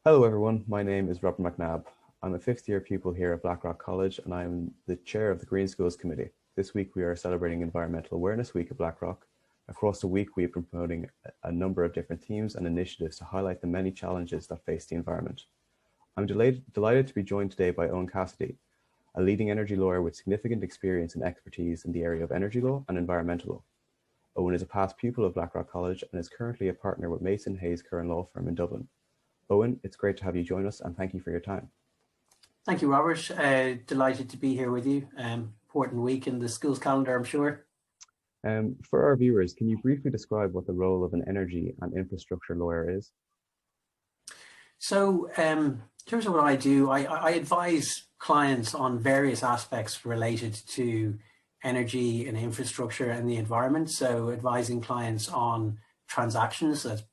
Hello everyone, my name is Robert McNabb. I'm a fifth year pupil here at Blackrock College and I'm the chair of the Green Schools Committee. This week we are celebrating Environmental Awareness Week at Blackrock. Across the week we have been promoting a number of different themes and initiatives to highlight the many challenges that face the environment. I'm delighted to be joined today by Eoin Cassidy, a leading energy lawyer with significant experience and expertise in the area of energy law and environmental law. Eoin is a past pupil of Blackrock College and is currently a partner with Mason Hayes Curran law firm in Dublin. Eoin, it's great to have you join us and thank you for your time. Thank you, Robert. Delighted to be here with you. Important week in the school's calendar, I'm sure. For our viewers, can you briefly describe what the role of an energy and infrastructure lawyer is? So in terms of what I do, I advise clients on various aspects related to energy and infrastructure and the environment. So advising clients on transactions, that's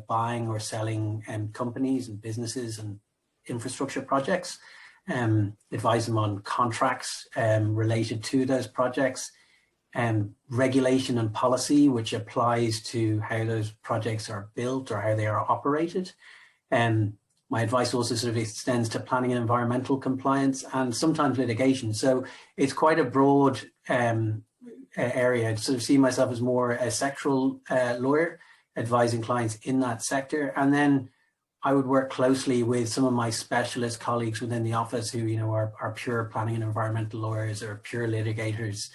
buying or selling companies and businesses and infrastructure projects, advise them on contracts related to those projects, regulation and policy which applies to how those projects are built or how they are operated. My advice also sort of extends to planning and environmental compliance and sometimes litigation. So it's quite a broad area. I sort of see myself as more a sectoral lawyer, advising clients in that sector. And then I would work closely with some of my specialist colleagues within the office who, are pure planning and environmental lawyers or pure litigators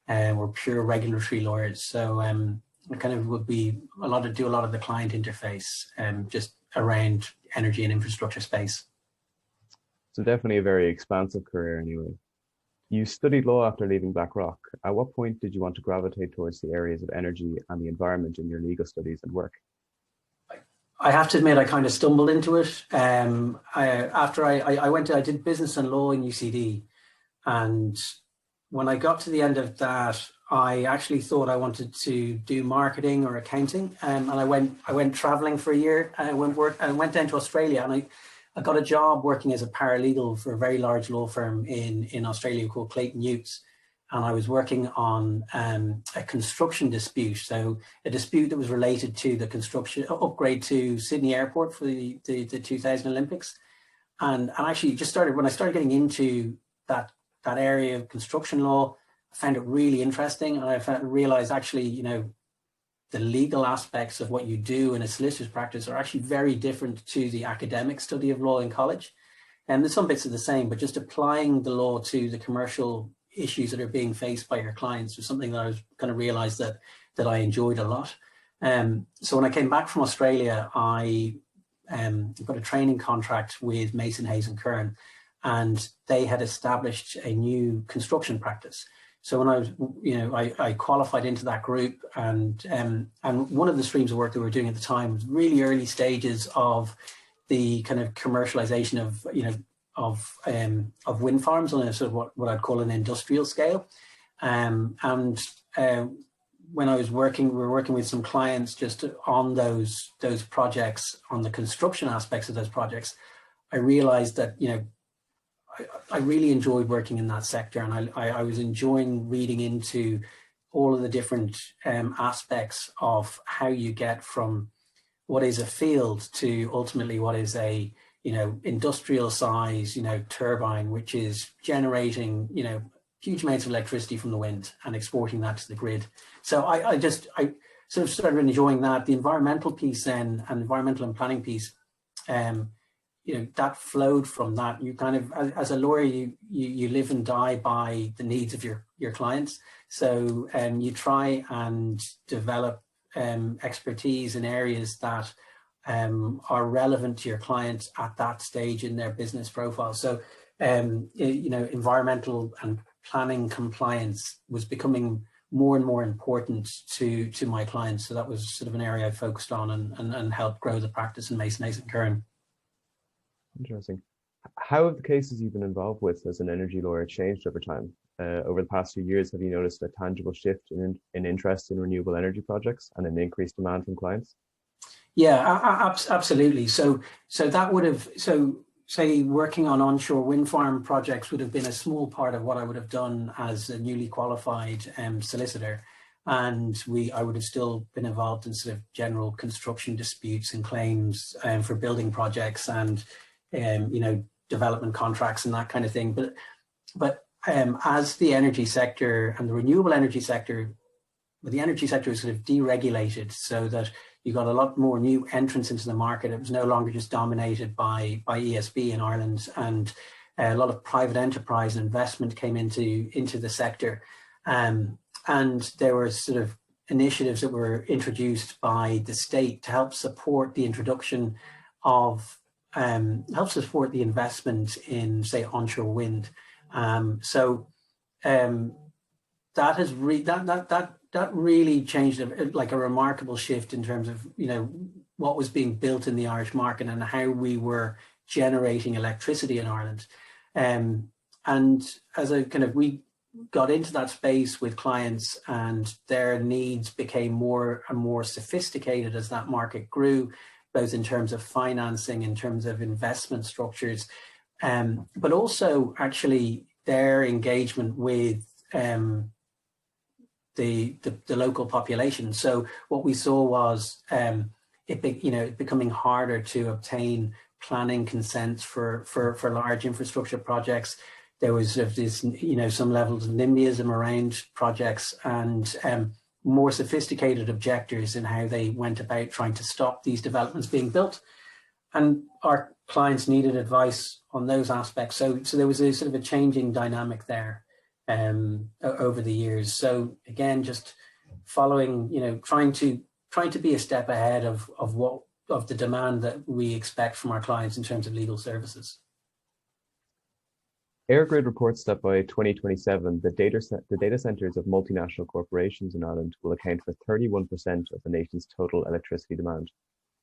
or pure regulatory lawyers. So it kind of would be do a lot of the client interface just around energy and infrastructure space. So definitely a very expansive career anyway. You studied law after leaving Blackrock. At what point did you want to gravitate towards the areas of energy and the environment in your legal studies and work? I have to admit, I kind of stumbled into it. I did business and law in UCD. And when I got to the end of that, I actually thought I wanted to do marketing or accounting. And I went traveling for a year and I went down to Australia and I got a job working as a paralegal for a very large law firm in Australia called Clayton Utz. And I was working on a construction dispute. So a dispute that was related to the construction upgrade to Sydney Airport for the 2000 Olympics. And actually when I started getting into that area of construction law, I found it really interesting. And I realized actually, the legal aspects of what you do in a solicitor's practice are actually very different to the academic study of law in college. And there's some bits are the same, but just applying the law to the commercial issues that are being faced by your clients was something that I was kind of realized that I enjoyed a lot. So when I came back from Australia, I got a training contract with Mason Hayes Curran, and they had established a new construction practice. So when I was, I qualified into that group, and one of the streams of work that we were doing at the time was really early stages of the kind of commercialization of wind farms on a sort of what I'd call an industrial scale. When I was we were working with some clients just on those projects, on the construction aspects of those projects. I realized that I really enjoyed working in that sector, and I was enjoying reading into all of the different aspects of how you get from what is a field to ultimately what is a industrial size turbine, which is generating huge amounts of electricity from the wind and exporting that to the grid. So I sort of started enjoying that. The environmental piece then, and environmental and planning piece, that flowed from that. You kind of, as a lawyer, you live and die by the needs of your clients. So you try and develop expertise in areas that are relevant to your clients at that stage in their business profile. So environmental and planning compliance was becoming more and more important to my clients. So that was sort of an area I focused on and helped grow the practice in Mason Hayes Curran. Interesting. How have the cases you've been involved with as an energy lawyer changed over time? Over the past few years, have you noticed a tangible shift in interest in renewable energy projects and an increased demand from clients? Yeah, absolutely. So that would have, say working on onshore wind farm projects would have been a small part of what I would have done as a newly qualified solicitor. and I would have still been involved in sort of general construction disputes and claims for building projects and development contracts and that kind of thing. But as the energy sector and the renewable energy sector, the energy sector is sort of deregulated, so that you got a lot more new entrants into the market. It was no longer just dominated by ESB in Ireland, and a lot of private enterprise and investment came into the sector. And there were sort of initiatives that were introduced by the state to help support the introduction of, help support the investment in, say, onshore wind. That has that really changed like a remarkable shift in terms of what was being built in the Irish market and how we were generating electricity in Ireland. And as we got into that space with clients, and their needs became more and more sophisticated as that market grew, both in terms of financing, in terms of investment structures, but also actually their engagement with the local population. So what we saw was it becoming harder to obtain planning consents for large infrastructure projects. There was this, some levels of NIMBYism around projects, and more sophisticated objectors in how they went about trying to stop these developments being built. And our clients needed advice on those aspects. So there was a sort of a changing dynamic there over the years. So again, just following, trying to be a step ahead of the demand that we expect from our clients in terms of legal services. EirGrid reports that by 2027, the data centres of multinational corporations in Ireland will account for 31% of the nation's total electricity demand.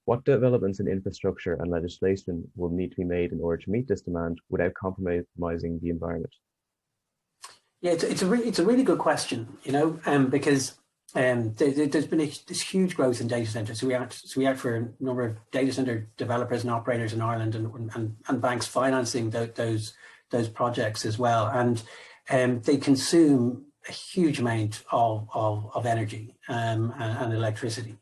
What developments in infrastructure and legislation will need to be made in order to meet this demand without compromising the environment? Yeah, it's a really good question, because there's been this huge growth in data centres. So we act for a number of data centre developers and operators in Ireland, and banks financing those projects as well. And they consume a huge amount of energy and electricity.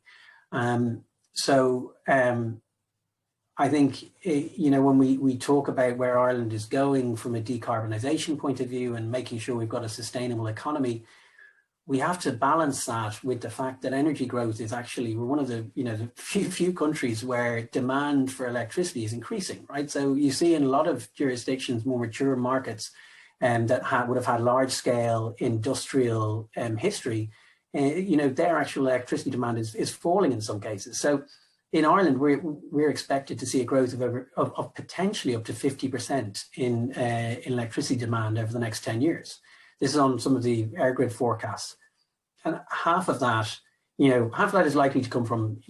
I think, when we talk about where Ireland is going from a decarbonisation point of view and making sure we've got a sustainable economy, we have to balance that with the fact that energy growth is actually, we're one of the the few countries where demand for electricity is increasing, right? So you see in a lot of jurisdictions, more mature markets, that would have had large scale industrial history, their actual electricity demand is falling in some cases. So in Ireland, we're expected to see a growth of potentially up to 50% in electricity demand over the next 10 years. This is on some of the EirGrid forecasts, and half of that is likely to come from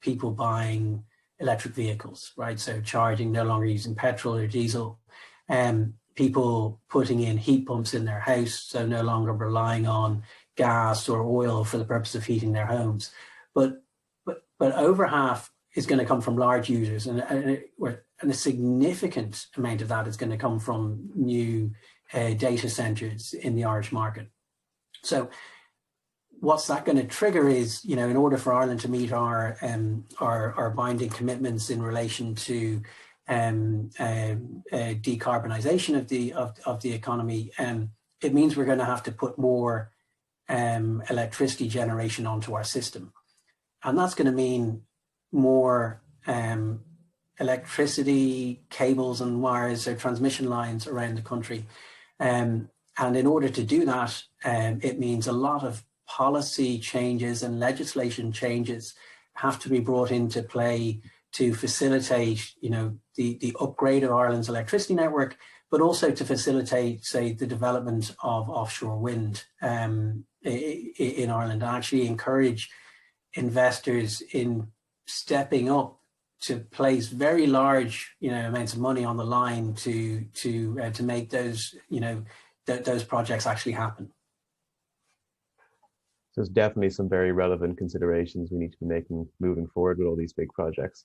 people buying electric vehicles, right? So charging, no longer using petrol or diesel, people putting in heat pumps in their house, so no longer relying on gas or oil for the purpose of heating their homes. But over half is going to come from large users, and a significant amount of that is going to come from new data centres in the Irish market. So what's that going to trigger is, in order for Ireland to meet our binding commitments in relation to decarbonisation of the economy, it means we're going to have to put more electricity generation onto our system. And that's going to mean more electricity cables and wires or transmission lines around the country. And in order to do that, it means a lot of policy changes and legislation changes have to be brought into play to facilitate, the upgrade of Ireland's electricity network, but also to facilitate, say, the development of offshore wind in Ireland, and actually encourage investors in stepping up to place very large, amounts of money on the line to make those, those projects actually happen. So there's definitely some very relevant considerations we need to be making moving forward with all these big projects.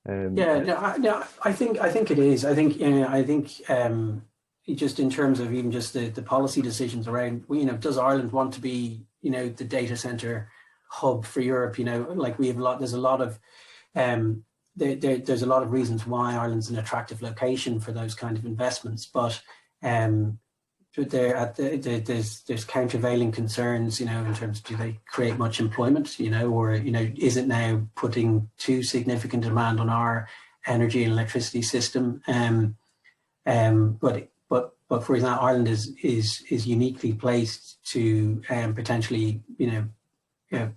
I think it is. I think just in terms of even just the policy decisions around, does Ireland want to be, the data center hub for Europe. Like there's a lot of there's a lot of reasons why Ireland's an attractive location for those kind of investments, but there's countervailing concerns, in terms of, do they create much employment, or is it now putting too significant demand on our energy and electricity system? But for example, Ireland is uniquely placed to potentially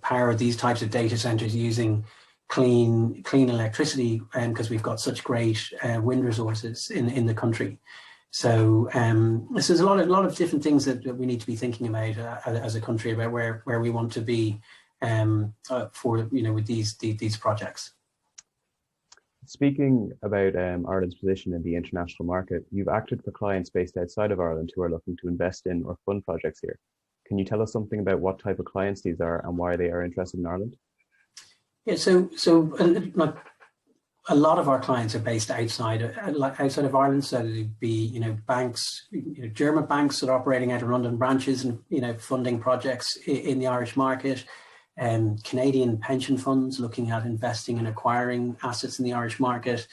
power these types of data centers using clean electricity, because we've got such great wind resources in the country. So there's a lot of different things that we need to be thinking about as a country, about where we want to be for with these projects. Speaking about Ireland's position in the international market, you've acted for clients based outside of Ireland who are looking to invest in or fund projects here. Can you tell us something about what type of clients these are and why they are interested in Ireland? Yeah, so like a lot of our clients are based outside of Ireland. So there'd be banks, German banks that are operating out of London branches and funding projects in the Irish market. Canadian pension funds looking at investing and acquiring assets in the Irish market,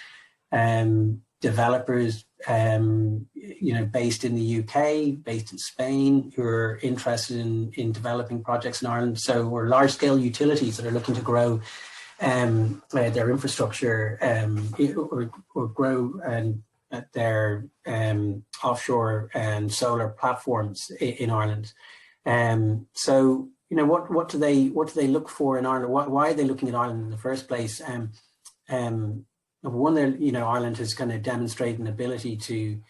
developers based in the UK, based in Spain, who are interested in developing projects in Ireland. So we're large scale utilities that are looking to grow their infrastructure or grow their offshore and solar platforms in Ireland. So what do they look for in Ireland? Why are they looking at Ireland in the first place? Number one, Ireland has kind of demonstrated an ability to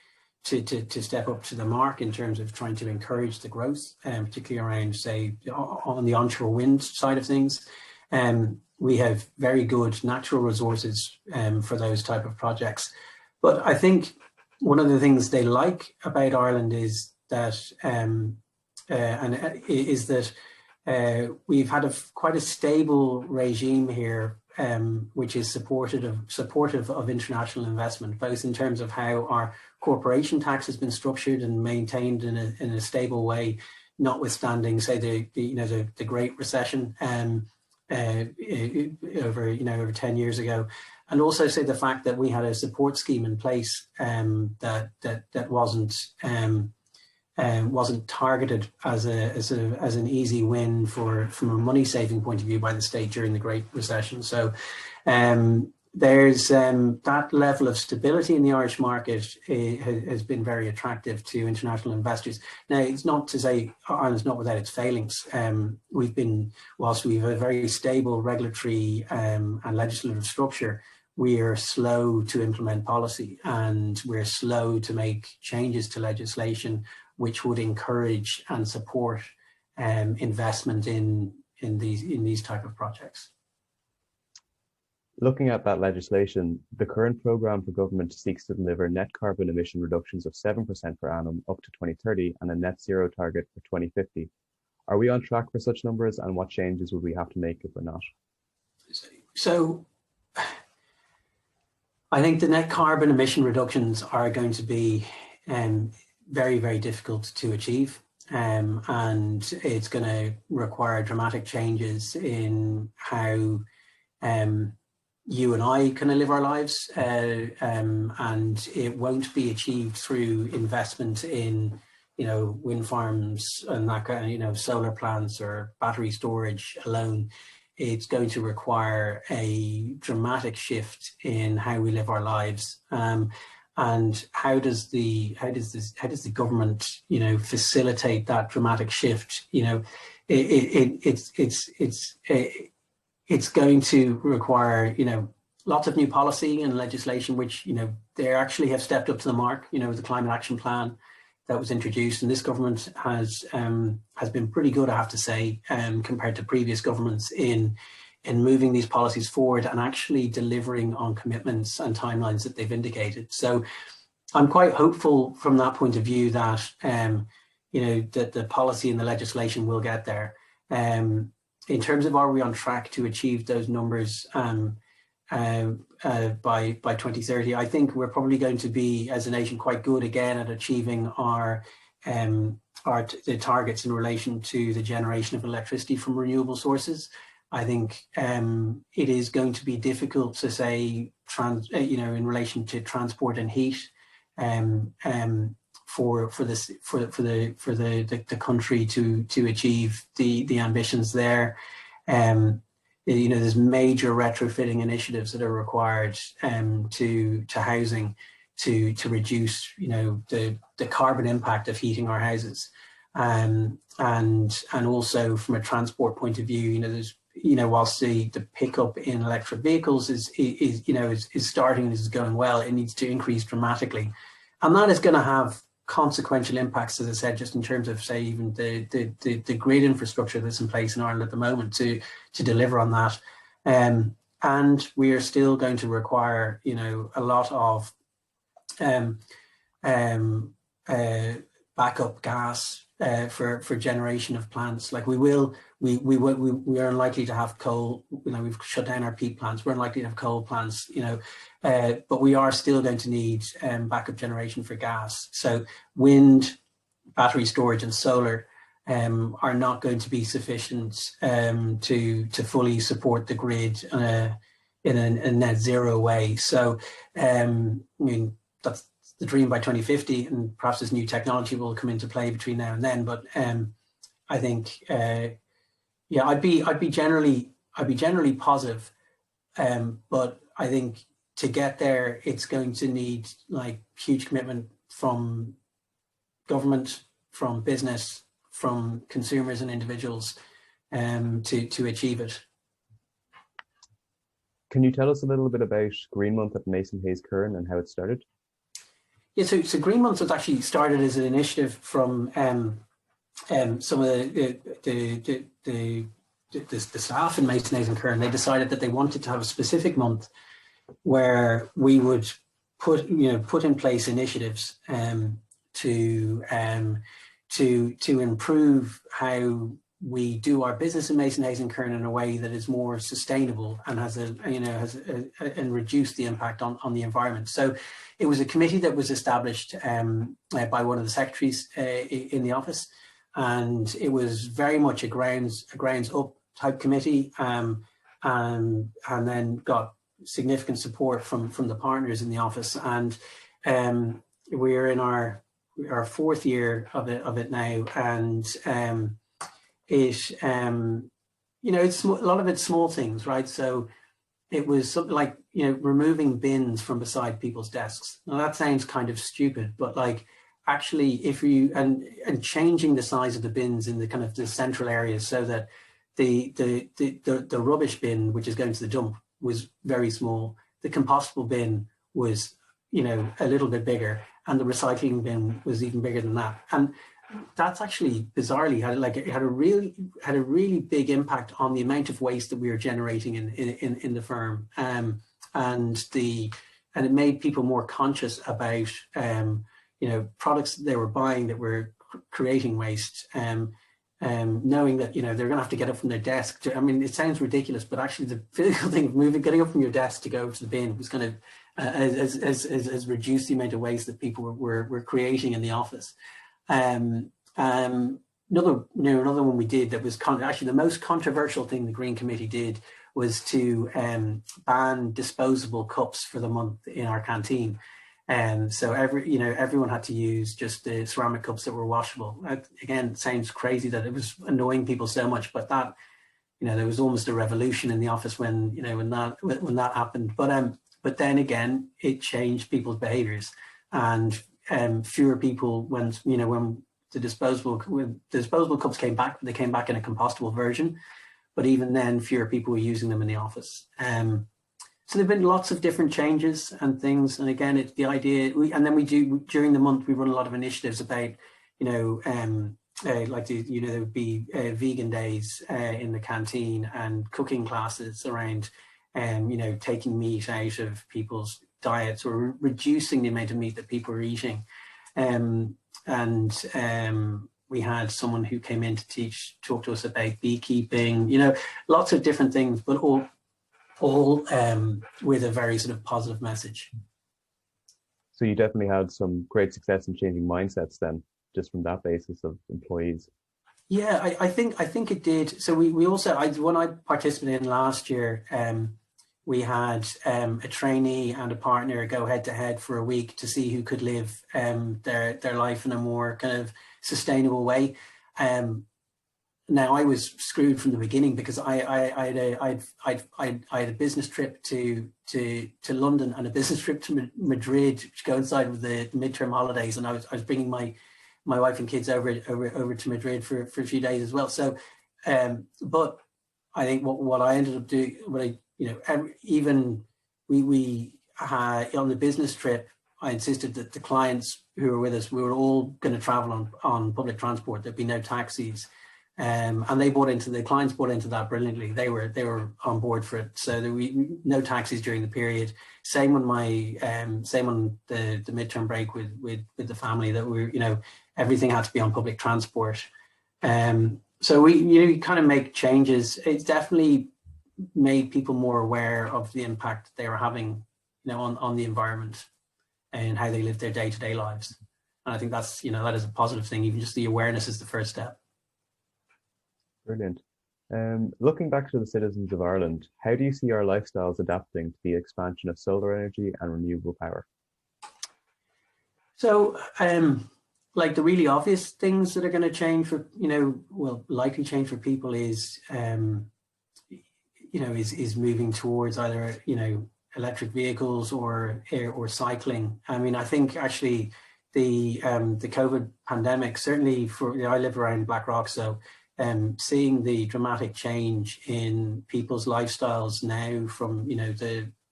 step up to the mark in terms of trying to encourage the growth, particularly around, say, on the onshore wind side of things. We have very good natural resources for those type of projects. But I think one of the things they like about Ireland is that we've had quite a stable regime here, which is supportive of international investment, both in terms of how our corporation tax has been structured and maintained in a stable way, notwithstanding, say, the Great Recession over 10 years ago, and also, say, the fact that we had a support scheme in place that wasn't targeted as an easy win from a money saving point of view by the state during the Great Recession. So there's that level of stability in the Irish market has been very attractive to international investors. Now, it's not to say Ireland's not without its failings. Whilst we have a very stable regulatory and legislative structure, we are slow to implement policy, and we're slow to make changes to legislation which would encourage and support investment in these type of projects. Looking at that legislation, the current programme for government seeks to deliver net carbon emission reductions of 7% per annum up to 2030 and a net zero target for 2050. Are we on track for such numbers, and what changes would we have to make if we're not? So I think the net carbon emission reductions are going to be very, very difficult to achieve. And it's going to require dramatic changes in how you and I kind of live our lives, and it won't be achieved through investment in wind farms and that kind of solar plants or battery storage alone. It's going to require a dramatic shift in how we live our lives. And how does the government facilitate that dramatic shift? It's going to require lots of new policy and legislation, which they actually have stepped up to the mark. The climate action plan that was introduced, and this government has been pretty good, I have to say, compared to previous governments in moving these policies forward and actually delivering on commitments and timelines that they've indicated. So I'm quite hopeful from that point of view that that the policy and the legislation will get there. In terms of, are we on track to achieve those numbers by 2030? I think we're probably going to be, as a nation, quite good again at achieving our the targets in relation to the generation of electricity from renewable sources. I think it is going to be difficult to say, in relation to transport and heat, for the country to achieve the ambitions there. There's major retrofitting initiatives that are required to housing to reduce the carbon impact of heating our houses, and also from a transport point of view, there's whilst the pickup in electric vehicles is starting and is going well, it needs to increase dramatically, and that is going to have consequential impacts, as I said, just in terms of, say, even the grid infrastructure that's in place in Ireland at the moment to deliver on that. And we are still going to require, a lot of backup gas for generation of plants. Like we are unlikely to have coal. We've shut down our peat plants. We're unlikely to have coal plants. But we are still going to need backup generation for gas. So wind, battery storage, and solar are not going to be sufficient to fully support the grid in a net zero way. So that's the dream by 2050, and perhaps this new technology will come into play between now and then. But I think, I'd be generally positive, but I think to get there, it's going to need huge commitment from government, from business, from consumers and individuals to achieve it. Can you tell us a little bit about Green Month at Mason Hayes Curran and how it started? Yeah, so Green Month was actually started as an initiative from some of the staff in Mason Hayes Curran. They decided that they wanted to have a specific month where we would put in place initiatives to improve how we do our business in Mason Hayes Curran in a way that is more sustainable and and reduce the impact on the environment. So it was a committee that was established by one of the secretaries in the office, and it was very much a grounds up type committee, and then got significant support from the partners in the office. And we're in our fourth year of it now, and it's a lot of it's small things, right? So it was something like removing bins from beside people's desks. Now that sounds kind of stupid, but actually, if you and changing the size of the bins in the kind of the central areas, so that the rubbish bin, which is going to the dump, was very small. The compostable bin was a little bit bigger, and the recycling bin was even bigger than that. And that's actually bizarrely had a really big impact on the amount of waste that we were generating in the firm, and it made people more conscious about products that they were buying that were creating waste, knowing that they're going to have to get up from their desk. It sounds ridiculous, but actually the physical thing of getting up from your desk to go to the bin was kind of has reduced the amount of waste that people were creating in the office. Another one we did that was actually the most controversial thing the Green Committee did was to ban disposable cups for the month in our canteen. So everyone had to use just the ceramic cups that were washable. Again, it sounds crazy that it was annoying people so much, but that there was almost a revolution in the office when that happened. But then again, it changed people's behaviours, and fewer people when the disposable cups came back, they came back in a compostable version, but even then fewer people were using them in the office. So there've been lots of different changes and things, and again, it's the idea. During the month we run a lot of initiatives about there would be vegan days in the canteen, and cooking classes around taking meat out of people's diets or reducing the amount of meat that people are eating. We had someone who came in to talk to us about beekeeping, lots of different things, but all with a very sort of positive message. So you definitely had some great success in changing mindsets then just from that basis of employees? Yeah, I think it did. So we also, when I participated in last year, we had a trainee and a partner go head to head for a week to see who could live their life in a more kind of sustainable way. Now I was screwed from the beginning because I had a business trip to London and a business trip to Madrid to coincide with the midterm holidays, and I was bringing my wife and kids over to Madrid for a few days as well. So, but I think what I ended up doing, even we had on the business trip, I insisted that the clients who were with us, we were all going to travel on public transport. There'd be no taxis. And the clients bought into that brilliantly. They were on board for it. So there were no taxis during the period. Same on the midterm break with the family, that everything had to be on public transport. So we kind of make changes. It's definitely made people more aware of the impact they were having, on the environment and how they live their day-to-day lives. And I think that's, that is a positive thing. Even just the awareness is the first step. Brilliant. Looking back to the citizens of Ireland, how do you see our lifestyles adapting to the expansion of solar energy and renewable power? So, like the really obvious things that are going to change for, likely change for people is, is moving towards either, electric vehicles or cycling. I mean, I think actually the COVID pandemic, certainly I live around Blackrock, so seeing the dramatic change in people's lifestyles now from,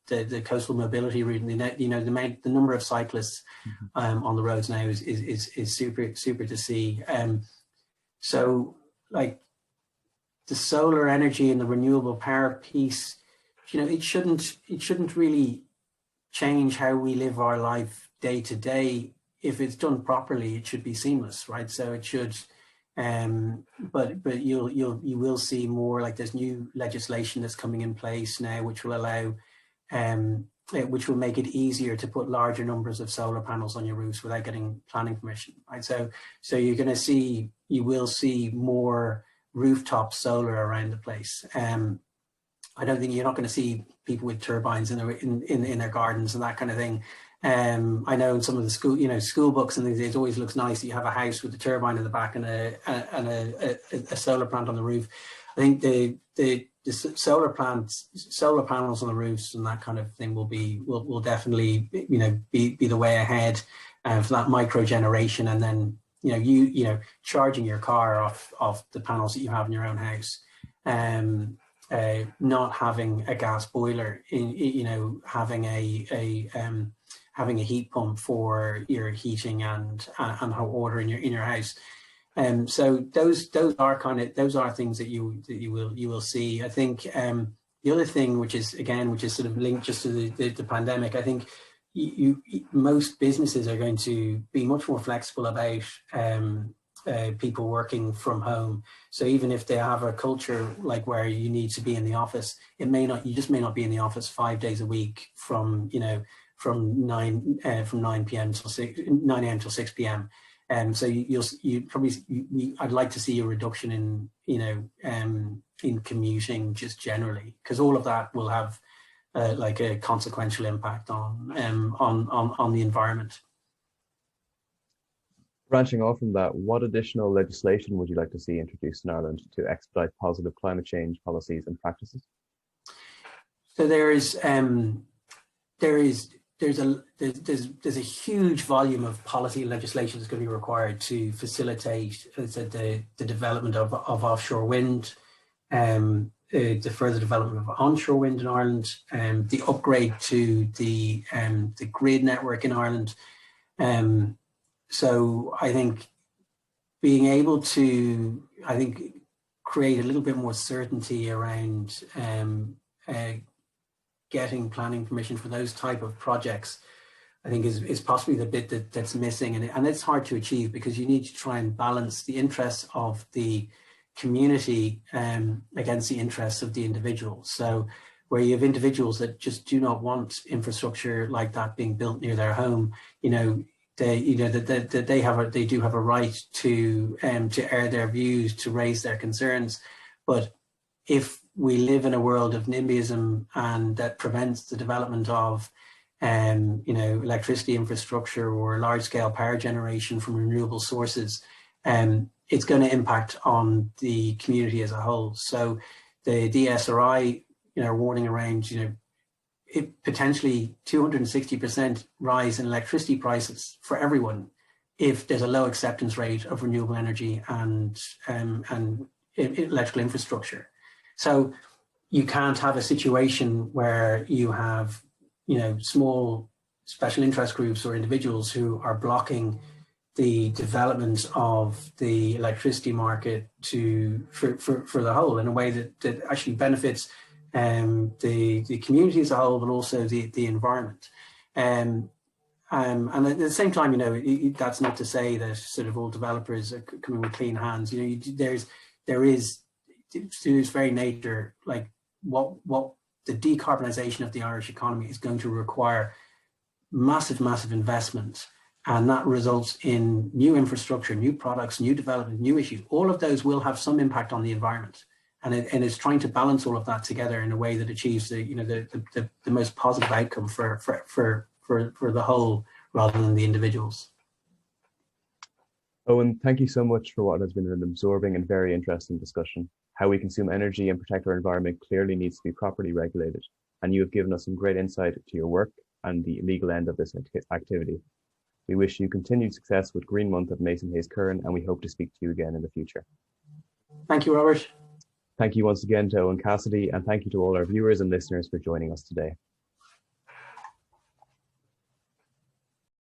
the coastal mobility route, and the number of cyclists on the roads now is super to see. So like the solar energy and the renewable power piece, it shouldn't really change how we live our life day to day. If it's done properly, it should be seamless, right? So it should. But you will see more, like there's new legislation that's coming in place now, which will allow, which will make it easier to put larger numbers of solar panels on your roofs without getting planning permission, right? So you will see more rooftop solar around the place. I don't think you're not going to see people with turbines in their gardens and that kind of thing. I know in some of the school books and things, it always looks nice that you have a house with a turbine in the back and a solar plant on the roof. I think the solar panels on the roofs and that kind of thing will definitely be the way ahead for that micro generation, and then charging your car off the panels that you have in your own house. Not having a gas boiler, having a heat pump for your heating and hot water in your house. So those are things that you will see. I think the other thing, which is sort of linked just to the pandemic, I think most businesses are going to be much more flexible about people working from home. So even if they have a culture like where you need to be in the office, you just may not be in the office 5 days a week from 9 p.m. till 9 a.m. till 6 p.m. So I'd like to see a reduction in commuting just generally, because all of that will have like a consequential impact on the environment. Branching off from that, what additional legislation would you like to see introduced in Ireland to expedite positive climate change policies and practices? So there's a huge volume of policy and legislation that's going to be required to facilitate the development of offshore wind, the further development of onshore wind in Ireland, the upgrade to the grid network in Ireland. So I think being able to, create a little bit more certainty around getting planning permission for those type of projects, I think is possibly the bit that's missing. And it's hard to achieve because you need to try and balance the interests of the community against the interests of the individual. So where you have individuals that just do not want infrastructure like that being built near their home, they do have a right to air their views, to raise their concerns. But if we live in a world of NIMBYism and that prevents the development of electricity infrastructure or large scale power generation from renewable sources, it's going to impact on the community as a whole. So the DSRI, warning around, it potentially 260% rise in electricity prices for everyone if there's a low acceptance rate of renewable energy and electrical infrastructure. So you can't have a situation where you have, small special interest groups or individuals who are blocking the development of the electricity market for the whole in a way that actually benefits the community as a whole, but also the environment. And at the same time, that's not to say that sort of all developers are coming with clean hands. There is to its very nature, like what the decarbonisation of the Irish economy is going to require massive investment, and that results in new infrastructure, new products, new development, new issues. All of those will have some impact on the environment, and it's trying to balance all of that together in a way that achieves the most positive outcome for the whole rather than the individuals. Eoin, thank you so much for what has been an absorbing and very interesting discussion. How we consume energy and protect our environment clearly needs to be properly regulated, and you have given us some great insight to your work and the legal end of this activity. We wish you continued success with Green Month at Mason Hayes Curran, and we hope to speak to you again in the future. Thank you, Robert. Thank you once again to Eoin Cassidy, and thank you to all our viewers and listeners for joining us today.